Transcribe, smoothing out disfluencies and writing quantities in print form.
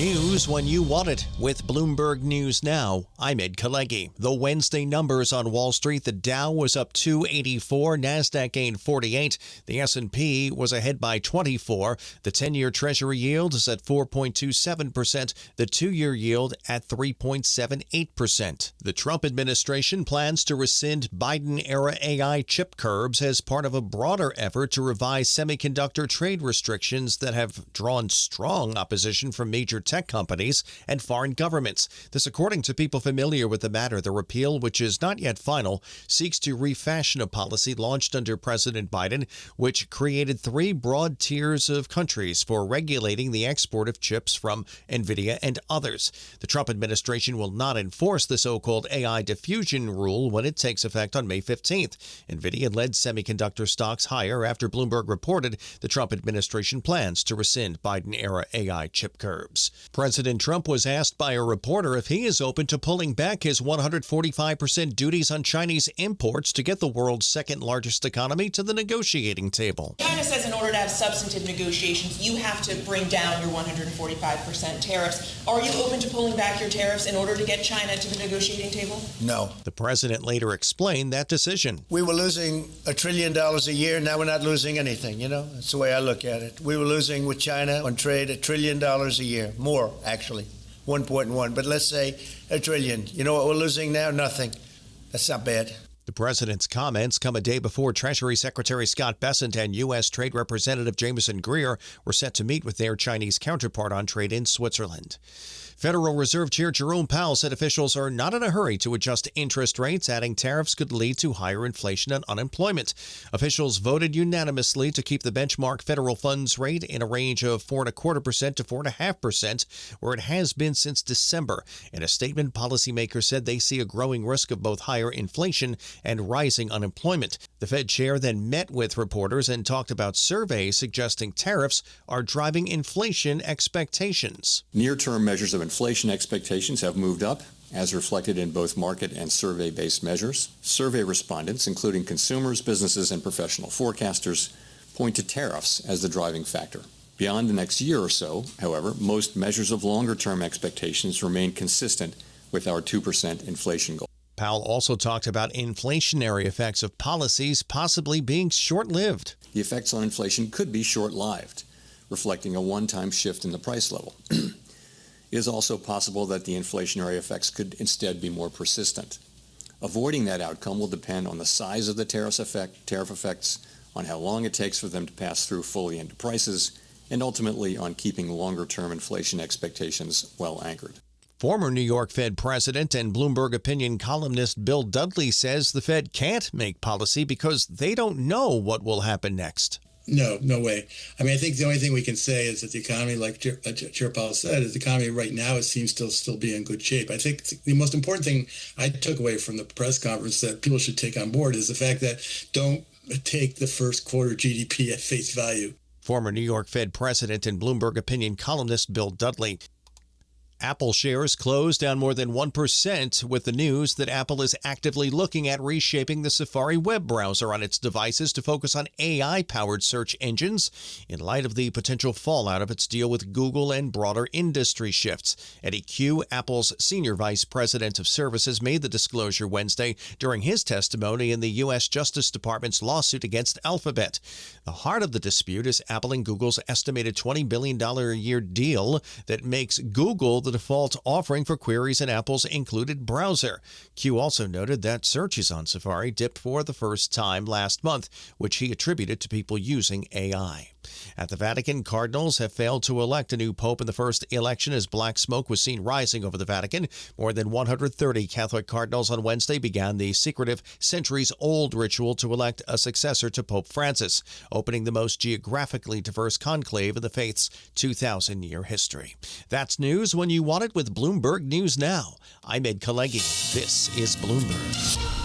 News when you want it with Bloomberg News Now. I'm Ed Kalegi. The Wednesday numbers on Wall Street, the Dow was up 284, Nasdaq gained 48, the S&P was ahead by 24, the 10-year Treasury yield is at 4.27%, the 2-year yield at 3.78%. The Trump administration plans to rescind Biden-era AI chip curbs as part of a broader effort to revise semiconductor trade restrictions that have drawn strong opposition from major tech companies and foreign governments. This according to people familiar with the matter. The repeal, which is not yet final, seeks to refashion a policy launched under President Biden, which created 3 broad tiers of countries for regulating the export of chips from NVIDIA and others. The Trump administration will not enforce the so-called AI diffusion rule when it takes effect on May 15th. NVIDIA led semiconductor stocks higher after Bloomberg reported the Trump administration plans to rescind Biden-era AI chip curbs. President Trump was asked by a reporter if he is open to pulling back his 145% duties on Chinese imports to get the world's second-largest economy to the negotiating table. China says in order to have substantive negotiations, you have to bring down your 145% tariffs. Are you open to pulling back your tariffs in order to get China to the negotiating table? No. The president later explained that decision. We were losing $1 trillion a year. Now we're not losing anything, That's the way I look at it. We were losing with China on trade $1 trillion a year. More, actually. 1.1. But let's say $1 trillion. You know what we're losing now? Nothing. That's not bad. The president's comments come a day before Treasury Secretary Scott Bessent and U.S. Trade Representative Jameson Greer were set to meet with their Chinese counterpart on trade in Switzerland. Federal Reserve Chair Jerome Powell said officials are not in a hurry to adjust interest rates, adding tariffs could lead to higher inflation and unemployment. Officials voted unanimously to keep the benchmark federal funds rate in a range of 4.25% to 4.5%, where it has been since December. In a statement, policymakers said they see a growing risk of both higher inflation and rising unemployment. The Fed chair then met with reporters and talked about surveys suggesting tariffs are driving inflation expectations. Near-term measures of inflation expectations have moved up, as reflected in both market and survey-based measures. Survey respondents, including consumers, businesses, and professional forecasters, point to tariffs as the driving factor. Beyond the next year or so, however, most measures of longer-term expectations remain consistent with our 2% inflation goal. Powell also talked about inflationary effects of policies possibly being short-lived. The effects on inflation could be short-lived, reflecting a one-time shift in the price level. It is also possible that the inflationary effects could instead be more persistent. Avoiding that outcome will depend on the size of the tariff effects, on how long it takes for them to pass through fully into prices, and ultimately on keeping longer-term inflation expectations well anchored. Former New York Fed president and Bloomberg opinion columnist Bill Dudley says the Fed can't make policy because they don't know what will happen next. No way. I mean, I think the only thing we can say is that the economy, like Chair Powell said, is the economy right now seems to still be in good shape. I think the most important thing I took away from the press conference that people should take on board is the fact that don't take the first quarter GDP at face value. Former New York Fed president and Bloomberg opinion columnist Bill Dudley. Apple shares closed down more than 1% with the news that Apple is actively looking at reshaping the Safari web browser on its devices to focus on AI-powered search engines in light of the potential fallout of its deal with Google and broader industry shifts. Eddie Q, Apple's senior vice president of services, made the disclosure Wednesday during his testimony in the U.S. Justice Department's lawsuit against Alphabet. The heart of the dispute is Apple and Google's estimated $20 billion a year deal that makes Google the default offering for queries in Apple's included browser. Q also noted that searches on Safari dipped for the first time last month, which he attributed to people using AI. At the Vatican, cardinals have failed to elect a new pope in the first election as black smoke was seen rising over the Vatican. More than 130 Catholic cardinals on Wednesday began the secretive, centuries-old ritual to elect a successor to Pope Francis, opening the most geographically diverse conclave in the faith's 2,000-year history. That's news when you want it with Bloomberg News Now. I'm Ed Kalegi. This is Bloomberg.